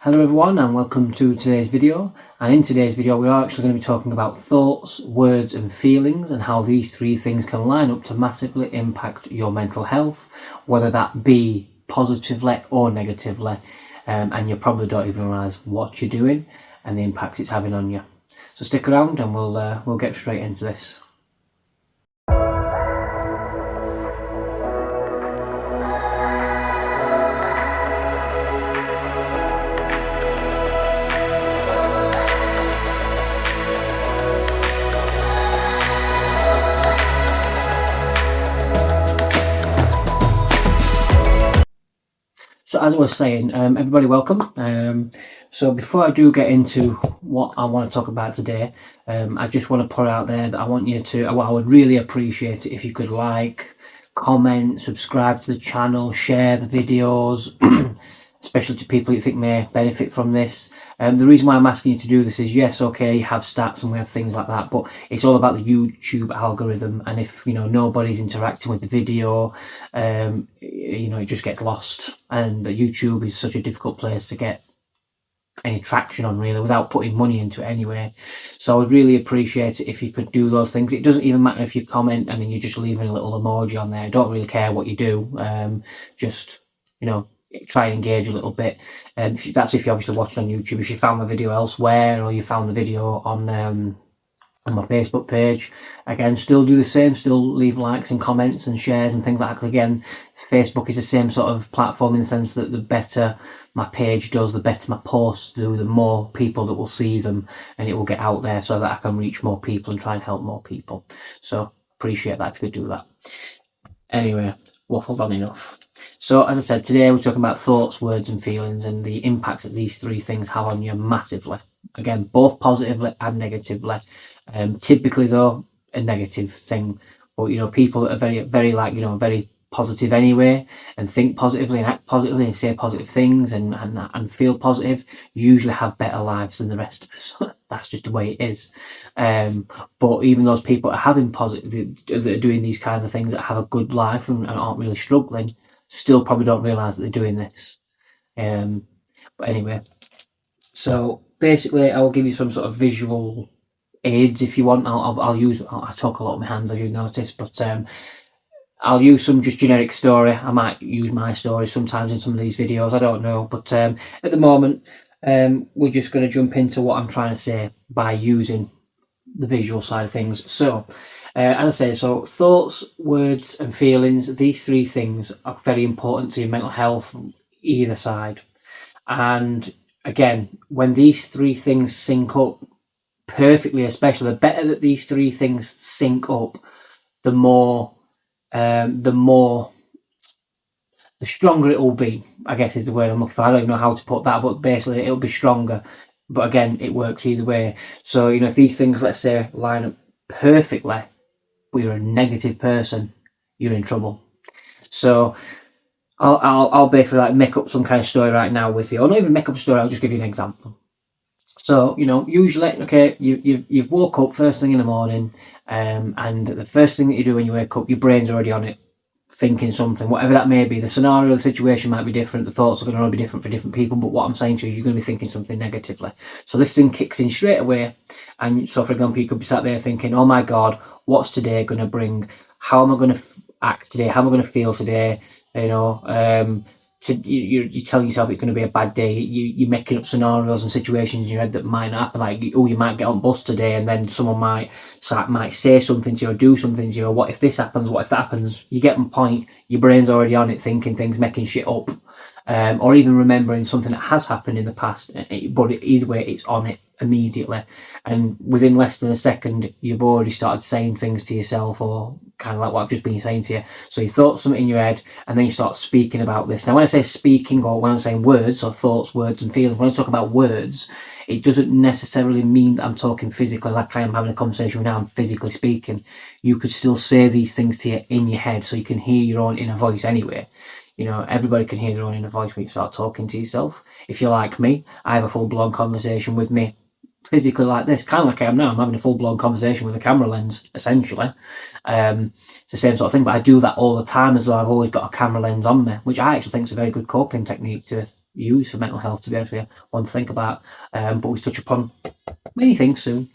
Hello everyone and welcome to today's video, and in today's video we are actually going to be talking about thoughts, words and feelings and how these three things can line up to massively impact your mental health, whether that be positively or negatively, and you probably don't even realise what you're doing and the impact it's having on you. So stick around and we'll get straight into this. So as I was saying, everybody welcome. So before I do get into what I want to talk about today, I just want to put out there that I want you to, I would really appreciate it if you could like, comment, subscribe to the channel, share the videos, especially to people you think may benefit from this. The reason why I'm asking you to do this is, yes, okay, you have stats and we have things like that, but it's all about the YouTube algorithm, and if nobody's interacting with the video, it just gets lost, and YouTube is such a difficult place to get any traction on, really, without putting money into it anyway. So I would really appreciate it if you could do those things. It doesn't even matter if you comment and then you're just leaving a little emoji on there. I don't really care what you do. Just try and engage a little bit. That's if you're obviously watching on YouTube. If you found the video elsewhere, or you found the video on my Facebook page, again, still do the same. Still leave likes and comments and shares and things like that. Again, Facebook is the same sort of platform in the sense that the better my page does, the better my posts do, the more people that will see them, and it will get out there so that I can reach more people and try and help more people. So appreciate that if you could do that. Anyway, waffled on enough. So as I said, today we're talking about thoughts, words and feelings, and the impacts that these three things have on you massively. Again, both positively and negatively. Typically though, a negative thing, but people that are very, very very positive anyway, and think positively and act positively and say positive things and feel positive, usually have better lives than the rest of us. That's just the way it is. But even those people that are having positive, that are doing these kinds of things, that have a good life and aren't really struggling, still probably don't realise that they're doing this. But anyway, so basically I will give you some sort of visual aids if you want. I talk a lot with my hands, as you notice, but I'll use some just generic story. I might use my story sometimes in some of these videos, I don't know, but at the moment we're just going to jump into what I'm trying to say by using the visual side of things. So as I say, so thoughts, words and feelings, these three things are very important to your mental health, either side. And again, when these three things sync up perfectly, especially the better that these three things sync up, the stronger it will be, I guess is the word I'm looking for. I don't even know how to put that, but basically it'll be stronger. But again, it works either way. So if these things, let's say, line up perfectly, but you're a negative person, you're in trouble. So I'll basically make up some kind of story right now with you. I'll not even make up a story, I'll just give you an example. So usually, okay, you've woke up first thing in the morning, and the first thing that you do when you wake up, your brain's already on it, thinking something, whatever that may be. The scenario, the situation might be different, the thoughts are going to be different for different people, but what I'm saying to you is you're going to be thinking something negatively. So this thing kicks in straight away, and so for example, you could be sat there thinking, oh my God, what's today going to bring? How am I going to act today? How am I going to feel today? You tell yourself it's going to be a bad day. You're making up scenarios and situations in your head that might not happen. Like, oh, you might get on bus today, and then someone might say something to you or do something to you. Or what if this happens? What if that happens? You get my point. Your brain's already on it, thinking things, making shit up, or even remembering something that has happened in the past. But either way, it's on it immediately, and within less than a second, you've already started saying things to yourself, or kind of like what I've just been saying to you. So you thought something in your head, and then you start speaking about this. Now, when I say speaking, or when I'm saying words, or thoughts, words and feelings, when I talk about words, it doesn't necessarily mean that I'm talking physically, like I am having a conversation right now, I'm physically speaking. You could still say these things to you in your head, so you can hear your own inner voice anyway. Everybody can hear their own inner voice when you start talking to yourself. If you're like me, I have a full-blown conversation with me physically like this, kind of like I am now. I'm having a full-blown conversation with a camera lens, essentially. It's the same sort of thing, but I do that all the time as though I've always got a camera lens on me, which I actually think is a very good coping technique to use for mental health, to be honest with you, one to think about. But we touch upon many things soon.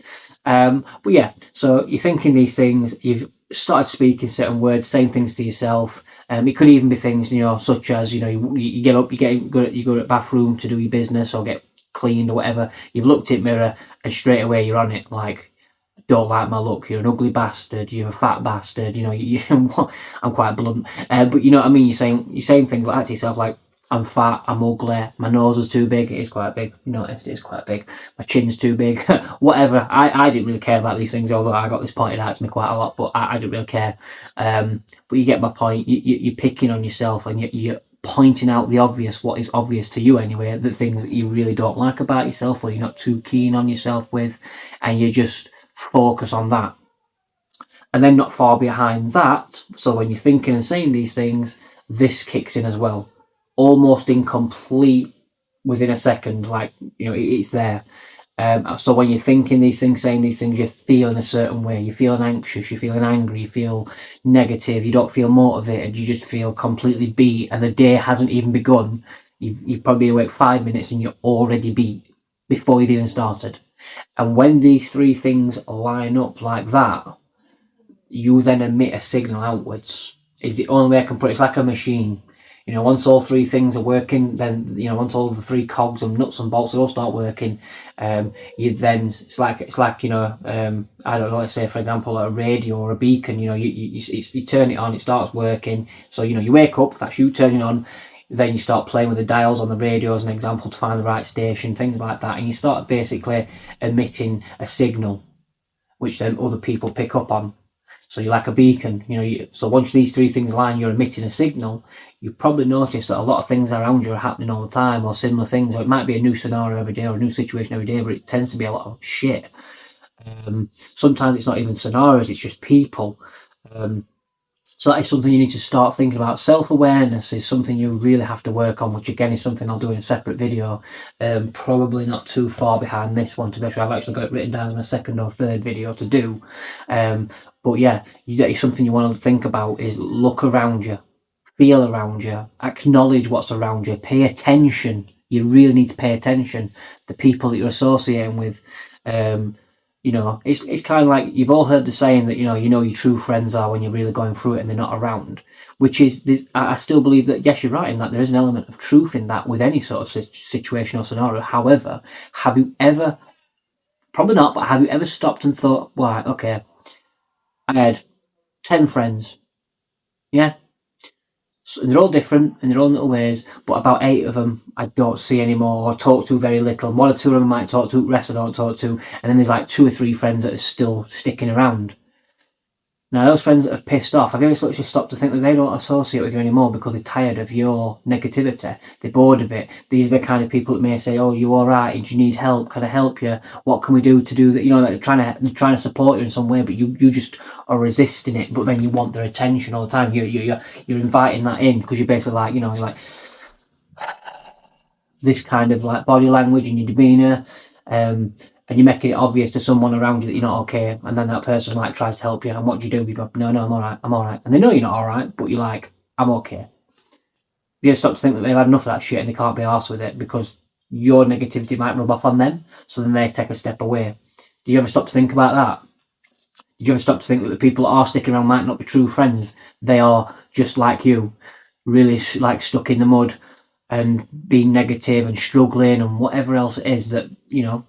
But yeah, so you're thinking these things, you've started speaking certain words, saying things to yourself. It could even be things, such as, you get up, you go to the bathroom to do your business or get cleaned or whatever. You've looked at the mirror and straight away you're on it. Like, don't like my look, you're an ugly bastard, you're a fat bastard, I'm quite blunt, but you know what I mean, you're saying things like that to yourself, like, I'm fat, I'm ugly, my nose is too big, it is quite big, it is quite big, my chin's too big, whatever. I didn't really care about these things, although I got this pointed out to me quite a lot, but I didn't really care. But you get my point, you're picking on yourself, and you're pointing out the obvious, what is obvious to you anyway, the things that you really don't like about yourself, or you're not too keen on yourself with, and you just focus on that. And then not far behind that, so when you're thinking and saying these things, this kicks in as well, almost incomplete within a second, like, it's there. So when you're thinking these things, saying these things, you're feeling a certain way, you're feeling anxious, you're feeling angry, you feel negative, you don't feel motivated, you just feel completely beat, and the day hasn't even begun. You've probably been awake 5 minutes and you're already beat before you've even started. And when these three things line up like that, you then emit a signal outwards. Is the only way I can put it. It's like a machine. Once all three things are working, then once all the three cogs and nuts and bolts all start working, you then it's like I don't know. Let's say for example a radio or a beacon. You turn it on, it starts working. So you wake up. That's you turning on. Then you start playing with the dials on the radio as an example to find the right station, things like that, and you start basically emitting a signal, which then other people pick up on. So you're like a beacon, so once these three things align, you're emitting a signal. You probably notice that a lot of things around you are happening all the time, or similar things, or it might be a new scenario every day or a new situation every day, but it tends to be a lot of shit. Sometimes it's not even scenarios, it's just people. So that is something you need to start thinking about. Self-awareness is something you really have to work on, which again is something I'll do in a separate video. Probably not too far behind this one, to be sure. I've actually got it written down in a second or third video to do. But yeah, something you want to think about is look around you, feel around you, acknowledge what's around you, pay attention. You really need to pay attention. The people that you're associating with, it's kind of like, you've all heard the saying that, your true friends are when you're really going through it and they're not around, which is this. I still believe that, yes, you're right in that there is an element of truth in that with any sort of situation or scenario. However, have you ever, probably not, but have you ever stopped and thought, right, okay, I had 10 friends, yeah? So they're all different in their own little ways, but about 8 of them I don't see anymore or talk to very little. 1 or 2 of them I might talk to, the rest I don't talk to, and then there's like 2 or 3 friends that are still sticking around. Now, those friends that have pissed off, have you ever actually stopped to think that they don't associate with you anymore because they're tired of your negativity? They're bored of it. These are the kind of people that may say, "Oh, you all right? Do you need help? Can I help you? What can we do to do that?" They're trying to support you in some way, but you just are resisting it. But then you want their attention all the time. You're inviting that in because you're basically like, you're like this kind of like body language and your demeanour. And you're making it obvious to someone around you that you're not okay, and then that person like tries to help you, and what do? You go, no, I'm all right, and they know you're not all right, but you're like, I'm okay. You stop to think that they've had enough of that shit and they can't be arsed with it because your negativity might rub off on them, so then they take a step away. Do you ever stop to think about that? Do you ever stop to think that the people that are sticking around might not be true friends? They are just like you, really like stuck in the mud and being negative and struggling and whatever else it is that,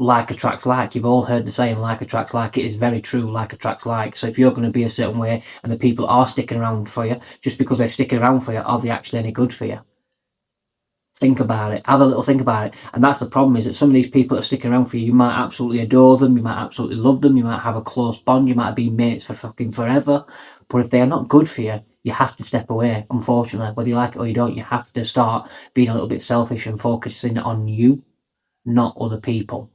like attracts like. You've all heard the saying, like attracts like. It is very true, like attracts like. So if you're going to be a certain way and the people are sticking around for you, just because they're sticking around for you, are they actually any good for you? Think about it. Have a little think about it. And that's the problem, is that some of these people that are sticking around for you, you might absolutely adore them, you might absolutely love them, you might have a close bond, you might be mates for fucking forever. But if they are not good for you, you have to step away, unfortunately. Whether you like it or you don't, you have to start being a little bit selfish and focusing on you, not other people.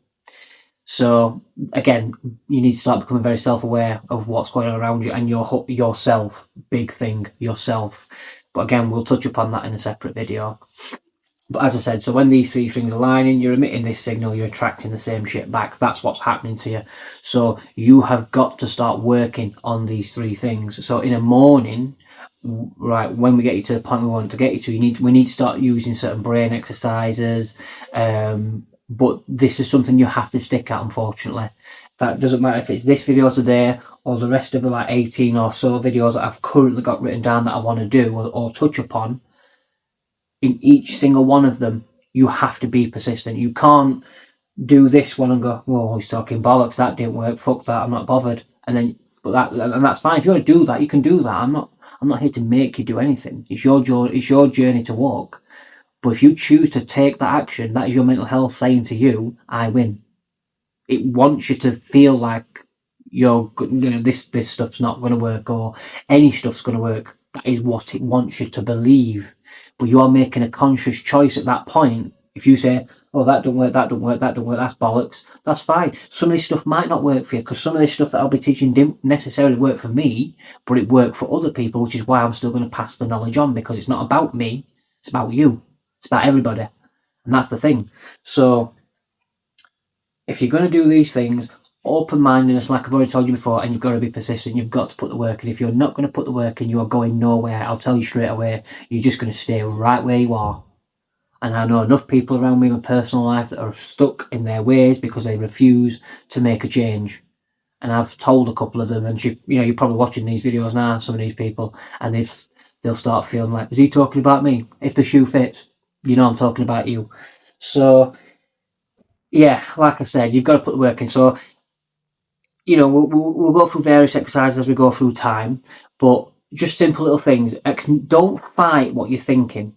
So again, you need to start becoming very self-aware of what's going on around you and yourself. Big thing, yourself. But again, we'll touch upon that in a separate video. But as I said, so when these three things are aligning, you're emitting this signal, you're attracting the same shit back. That's what's happening to you. So you have got to start working on these three things. So in a morning, right, when we get you to the point we want to get you to, we need to start using certain brain exercises. But this is something you have to stick at, unfortunately. In fact, it doesn't matter if it's this video today or the rest of the 18 or so videos that I've currently got written down that I want to do or touch upon. In each single one of them, you have to be persistent. You can't do this one and go, "Whoa, he's talking bollocks. That didn't work. Fuck that. I'm not bothered." And that's fine. If you want to do that, you can do that. I'm not here to make you do anything. It's your journey to walk. But if you choose to take that action, that is your mental health saying to you, "I win." It wants you to feel like this stuff's not going to work, or any stuff's going to work. That is what it wants you to believe. But you are making a conscious choice at that point. If you say, "Oh, that don't work, that don't work, that don't work, that's bollocks," that's fine. Some of this stuff might not work for you, because some of this stuff that I'll be teaching didn't necessarily work for me, but it worked for other people, which is why I'm still going to pass the knowledge on, because it's not about me, it's about you. It's about everybody. And that's the thing. So if you're going to do these things, open-mindedness, like I've already told you before, and you've got to be persistent, you've got to put the work in. If you're not going to put the work in, you are going nowhere. I'll tell you straight away, you're just going to stay right where you are. And I know enough people around me in my personal life that are stuck in their ways because they refuse to make a change. And I've told a couple of them, and you're probably watching these videos now, some of these people, and they'll start feeling like, "Is he talking about me?" If the shoe fits, I'm talking about you. So yeah, like I said, you've got to put the work in. So we'll go through various exercises as we go through time, but just simple little things. Don't fight what you're thinking.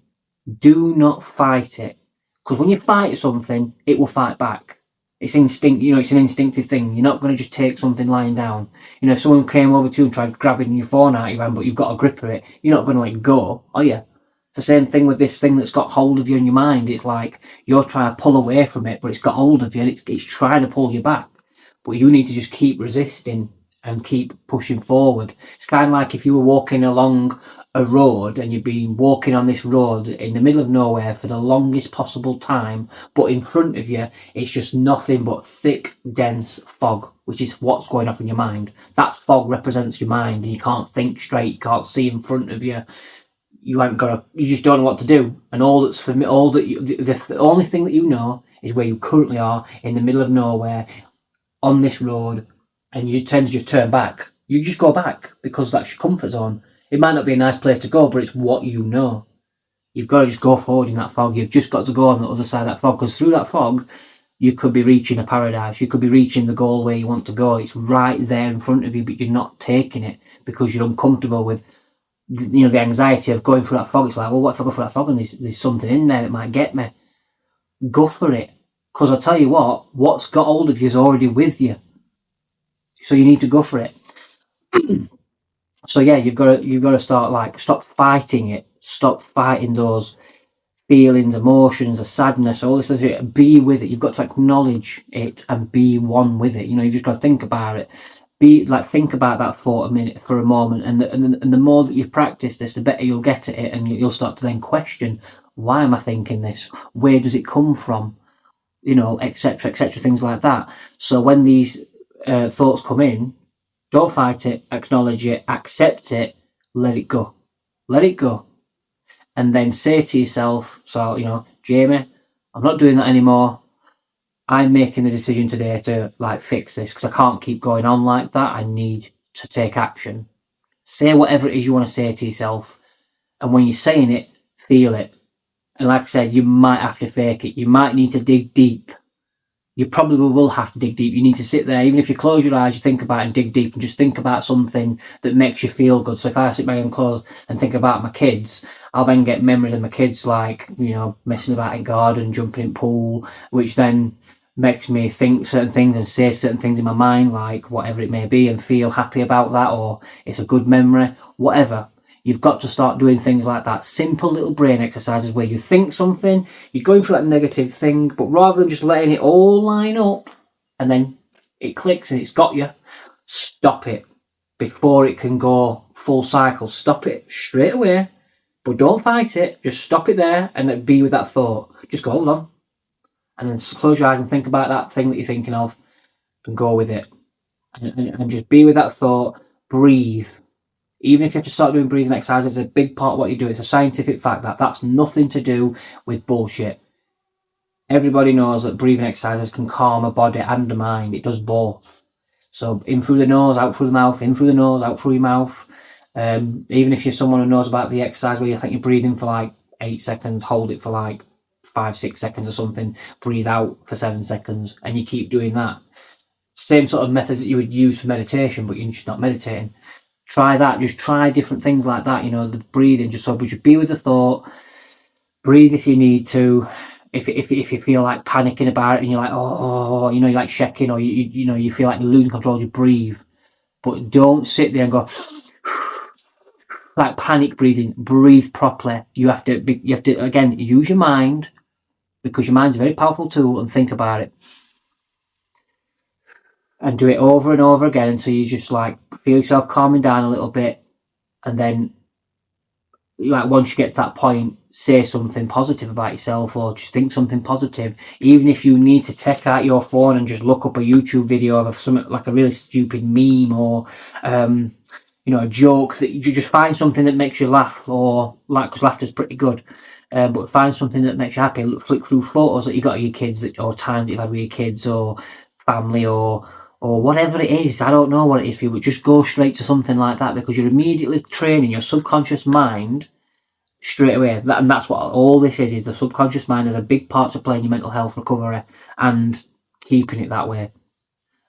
Do not fight it, because when you fight something, it will fight back. It's instinct. It's an instinctive thing. You're not going to just take something lying down. If someone came over to you and tried grabbing your phone out of your hand, but you've got a grip of it, you're not going to let it go, are you? It's the same thing with this thing that's got hold of you in your mind. It's like you're trying to pull away from it, but it's got hold of you and it's trying to pull you back. But you need to just keep resisting and keep pushing forward. It's kind of like if you were walking along a road and you've been walking on this road in the middle of nowhere for the longest possible time, but in front of you it's just nothing but thick, dense fog, which is what's going off in your mind. That fog represents your mind, and you can't think straight, you can't see in front of you. You just don't know what to do. And the only thing that you know is where you currently are, in the middle of nowhere, on this road, and you tend to just turn back. You just go back because that's your comfort zone. It might not be a nice place to go, but it's what you know. You've got to just go forward in that fog. You've just got to go on the other side of that fog, because through that fog, you could be reaching a paradise. You could be reaching the goal where you want to go. It's right there in front of you, but you're not taking it because you're uncomfortable with the anxiety of going through that fog. It's like, well, what if I go through that fog and there's something in there that might get me? Go for it. Because I'll tell you what's got hold of you is already with you. So you need to go for it. So yeah, you've got to start, stop fighting it. Stop fighting those feelings, emotions, the sadness, all this stuff. Be with it. You've got to acknowledge it and be one with it. You've just got to think about it. Think about that for a moment, and the more that you practice this, the better you'll get at it, and you'll start to then question, why am I thinking this? Where does it come from? Etc., etc., things like that. So when these thoughts come in, don't fight it, acknowledge it, accept it, let it go. Let it go. And then say to yourself, Jamie, I'm not doing that anymore. I'm making the decision today to fix this, because I can't keep going on like that. I need to take action. Say whatever it is you want to say to yourself. And when you're saying it, feel it. And like I said, you might have to fake it. You might need to dig deep. You probably will have to dig deep. You need to sit there, even if you close your eyes, you think about it and dig deep and just think about something that makes you feel good. So if I sit back and close and think about my kids, I'll then get memories of my kids, messing about in garden, jumping in pool, which then makes me think certain things and say certain things in my mind, like whatever it may be, and feel happy about that, or it's a good memory, whatever. You've got to start doing things like that. Simple little brain exercises where you think something, you're going through that negative thing, but rather than just letting it all line up and then it clicks and it's got you, stop it before it can go full cycle. Stop it straight away, but don't fight it. Just stop it there and then be with that thought. Just go, hold on. And then close your eyes and think about that thing that you're thinking of and go with it. And just be with that thought. Breathe. Even if you have to start doing breathing exercises, it's a big part of what you do. It's a scientific fact that's nothing to do with bullshit. Everybody knows that breathing exercises can calm a body and a mind. It does both. So in through the nose, out through the mouth, in through the nose, out through your mouth. Even if you're someone who knows about the exercise where you think you're breathing for like 8 seconds, hold it for like 5-6 seconds or something, breathe out for 7 seconds, and you keep doing that. Same sort of methods that you would use for meditation, but you're just not meditating. Try that. Just try different things like that. The breathing. Just so, but just be with the thought. Breathe if you need to. If you feel like panicking about it and you're like, you're like shaking, or you feel like you're losing control, you breathe. But don't sit there and go like panic breathing. Breathe properly. You have to again use your mind, because your mind's a very powerful tool, and think about it. And do it over and over again until you just like feel yourself calming down a little bit, and then like once you get to that point, say something positive about yourself, or just think something positive. Even if you need to take out your phone and just look up a YouTube video of something like a really stupid meme, or a joke, that you just find something that makes you laugh, or like, because laughter's pretty good. But find something that makes you happy. Flick through photos that you got of your kids, or times that you've had with your kids or family, or whatever it is. I don't know what it is for you, but just go straight to something like that, because you're immediately training your subconscious mind straight away. And that's what all this is the subconscious mind has a big part to play in your mental health recovery and keeping it that way.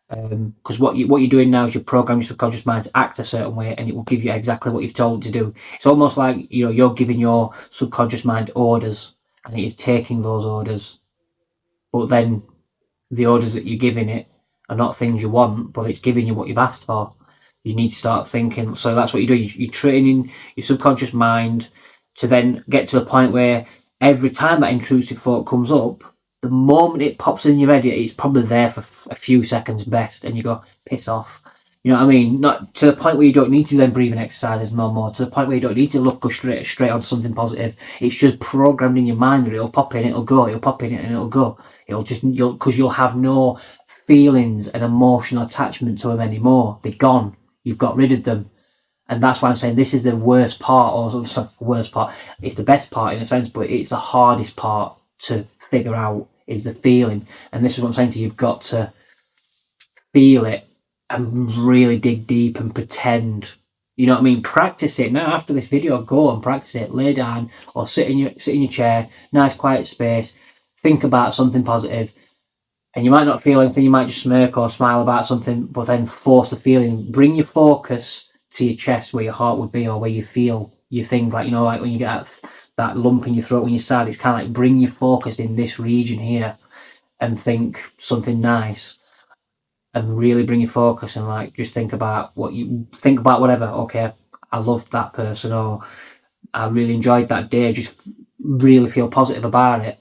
Because what you're doing now is you're programming your subconscious mind to act a certain way, and it will give you exactly what you've told it to do. It's almost like you're giving your subconscious mind orders, and it is taking those orders. But then the orders that you're giving it are not things you want, but it's giving you what you've asked for. You need to start thinking. So that's what you do. You're training your subconscious mind to then get to the point where every time that intrusive thought comes up, the moment it pops in your head, it's probably there for a few seconds best, and you go, piss off. You know what I mean? Not to the point where you don't need to then breathing exercises no more, to the point where you don't need to go straight on something positive. It's just programmed in your mind that it'll pop in, it'll go, it'll pop in, and it'll go. Because you'll have no feelings and emotional attachment to them anymore. They're gone. You've got rid of them. And that's why I'm saying this is the worst part, or sorry, worst part. It's the best part in a sense, but it's the hardest part to figure out, is the feeling. And this is what I'm saying to you. You've got to feel it and really dig deep and pretend. You know what I mean? Practice it. Now, after this video, go and practice it. Lay down or sit in your chair, nice quiet space. Think about something positive. And you might not feel anything. You might just smirk or smile about something, but then force the feeling. Bring your focus to your chest, where your heart would be, or where you feel your things. Like, like when you get that lump in your throat when you're sad, it's kind of like bring your focus in this region here and think something nice. And really bring your focus, and like just think about whatever. Okay, I loved that person, or I really enjoyed that day. Just really feel positive about it.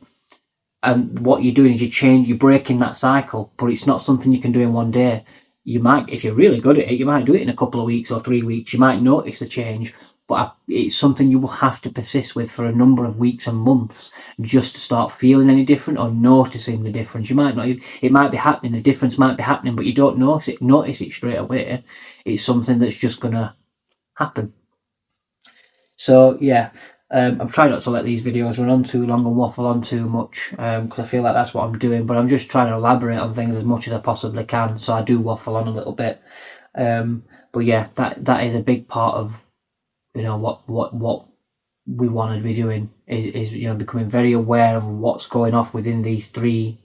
And what you're doing is you're breaking that cycle, but it's not something you can do in one day. You might, if you're really good at it, you might do it in a couple of weeks or 3 weeks. You might notice the change, but it's something you will have to persist with for a number of weeks and months just to start feeling any different or noticing the difference. You might not, it might be happening, the difference might be happening, but you don't notice it straight away. It's something that's just going to happen. So yeah, I'm trying not to let these videos run on too long and waffle on too much, because I feel like that's what I'm doing, but I'm just trying to elaborate on things as much as I possibly can, so I do waffle on a little bit. But yeah, that is a big part of what we want to be doing, is becoming very aware of what's going off within these three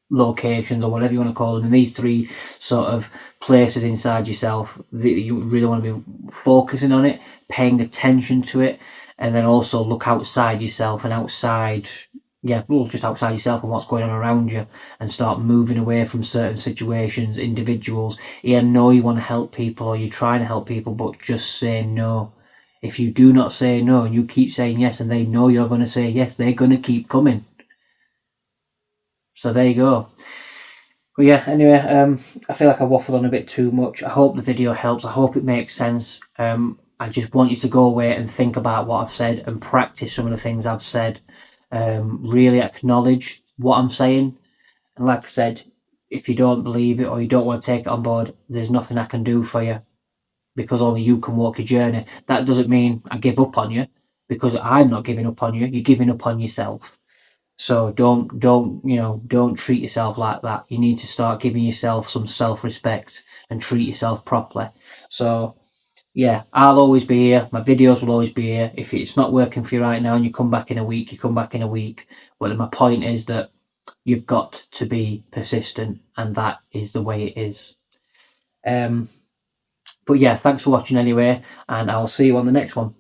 locations, or whatever you want to call them, in these three sort of places inside yourself. You really want to be focusing on it, paying attention to it, and then also look outside yourself and just outside yourself and what's going on around you, and start moving away from certain situations, individuals. I know you want to help people, or you're trying to help people, but just say no. If you do not say no and you keep saying yes, and they know you're going to say yes, they're going to keep coming. So there you go. But yeah, anyway, I feel like I waffled on a bit too much. I hope the video helps. I hope it makes sense. I just want you to go away and think about what I've said and practice some of the things I've said. Really acknowledge what I'm saying. And like I said, if you don't believe it or you don't want to take it on board, there's nothing I can do for you. because only you can walk your journey. That doesn't mean I give up on you, because I'm not giving up on you. You're giving up on yourself. So don't treat yourself like that. You need to start giving yourself some self-respect and treat yourself properly. So yeah, I'll always be here. My videos will always be here. If it's not working for you right now and you come back in a week, you come back in a week. But my point is that you've got to be persistent, and that is the way it is. But yeah, thanks for watching anyway, and I'll see you on the next one.